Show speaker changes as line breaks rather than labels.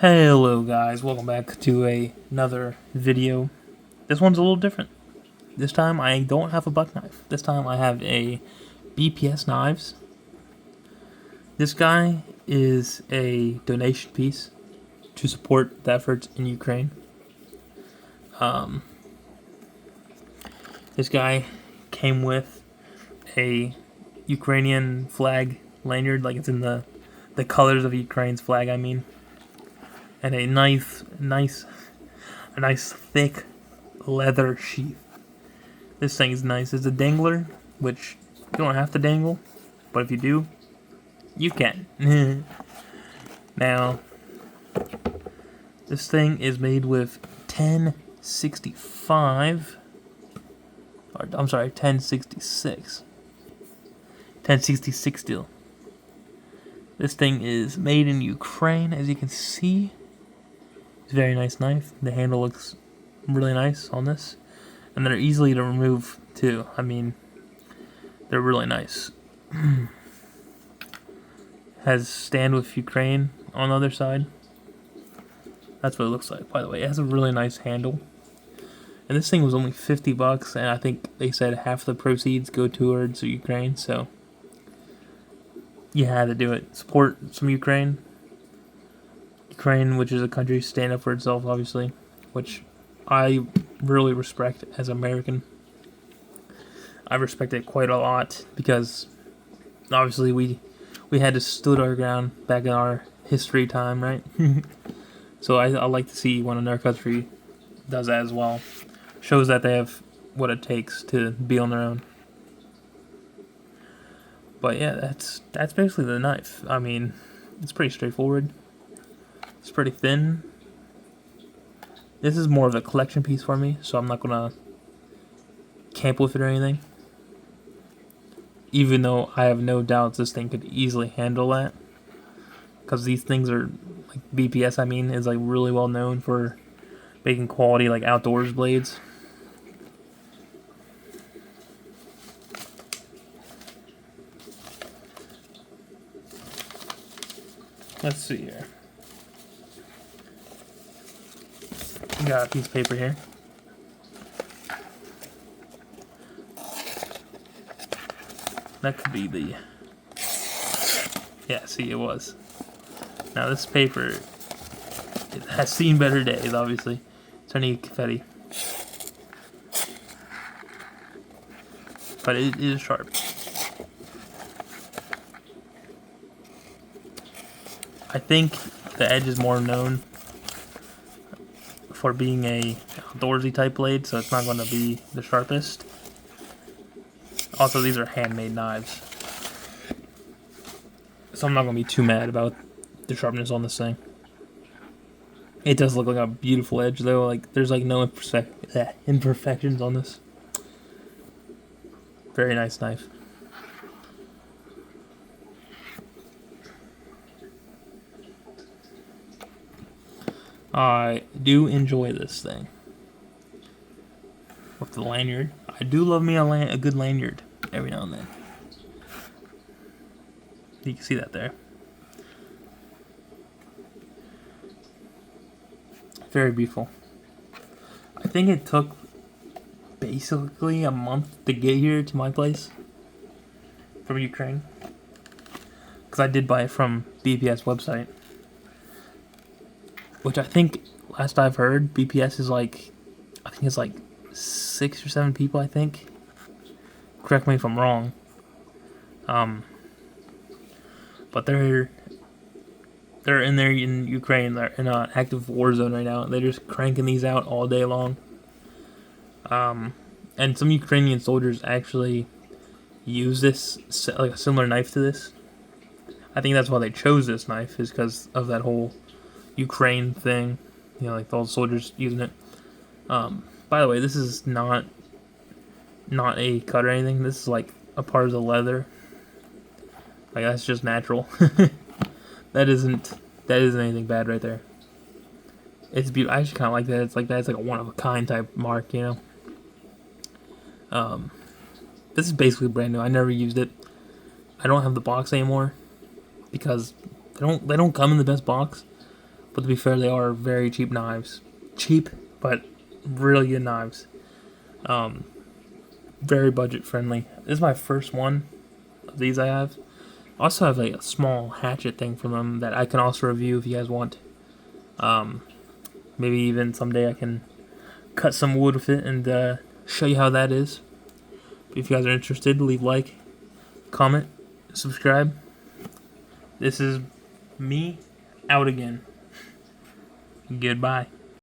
Hello guys, welcome back to another video. This one's a little different. This time I don't have a buck knife. This time I have a BPS knives. This guy is a donation piece to support the efforts in Ukraine. This guy came with a Ukrainian flag lanyard, like it's in the colors of Ukraine's flag, I mean. And a nice thick leather sheath. This thing is nice. It's a dangler, which you don't have to dangle, but if you do, you can. Now, this thing is made with 1065, or I'm sorry, 1066. 1066 steel. This thing is made in Ukraine, as you can see. It's a very nice knife. The handle looks really nice on this. And they're easily to remove too. I mean, they're really nice. Has Stand with Ukraine on the other side. That's what it looks like, by the way. It has a really nice handle. And this thing was only $50, and I think they said half the proceeds go towards Ukraine, so you had to do it. Support some Ukraine. Ukraine, which is a country, stand up for itself, obviously, which I really respect as an American. I respect it quite a lot because obviously we had to stood our ground back in our history time, right? So I like to see when another country does that as well. Shows that they have what it takes to be on their own. But yeah, that's basically the knife. I mean, it's pretty straightforward. It's pretty thin. This is more of a collection piece for me, so I'm not gonna camp with it or anything. Even though I have no doubts this thing could easily handle that, because these things are like BPS. I mean, is like really well known for making quality like outdoors blades. Let's see here. Got a piece of paper here. That could be the... Yeah, see, it was. Now this paper, it has seen better days, obviously. It's only confetti. But it is sharp. I think the edge is more known for being a outdoorsy type blade, so it's not going to be the sharpest. Also, these are handmade knives, so I'm not going to be too mad about the sharpness on this thing. It does look like a beautiful edge, though. Like there's like no imperfections on this. Very nice knife. I do enjoy this thing. With the lanyard. I do love me a good lanyard every now and then. You can see that there. Very beautiful. I think it took basically a month to get here to my place from Ukraine. Because I did buy it from BPS website. Which I think, last I've heard, BPS is like, I think it's like 6 or 7 people, I think. Correct me if I'm wrong. But they're in there in Ukraine. They're in an active war zone right now. They're just cranking these out all day long. And some Ukrainian soldiers actually use this, like a similar knife to this. I think that's why they chose this knife, is because of that whole Ukraine thing, you know, like all the soldiers using it. By the way, this is not a cut or anything. This is like a part of the leather. Like that's just natural. that isn't anything bad right there. It's beautiful. I actually kind of like that. It's like that. It's like a one of a kind type mark, you know. This is basically brand new. I never used it. I don't have the box anymore because they don't come in the best box. But to be fair, they are very cheap knives. Cheap, but really good knives. Very budget friendly. This is my first one of these I have. I also have like a small hatchet thing from them that I can also review if you guys want. Maybe even someday I can cut some wood with it and show you how that is. If you guys are interested, leave a like, comment, subscribe. This is me out again. Goodbye.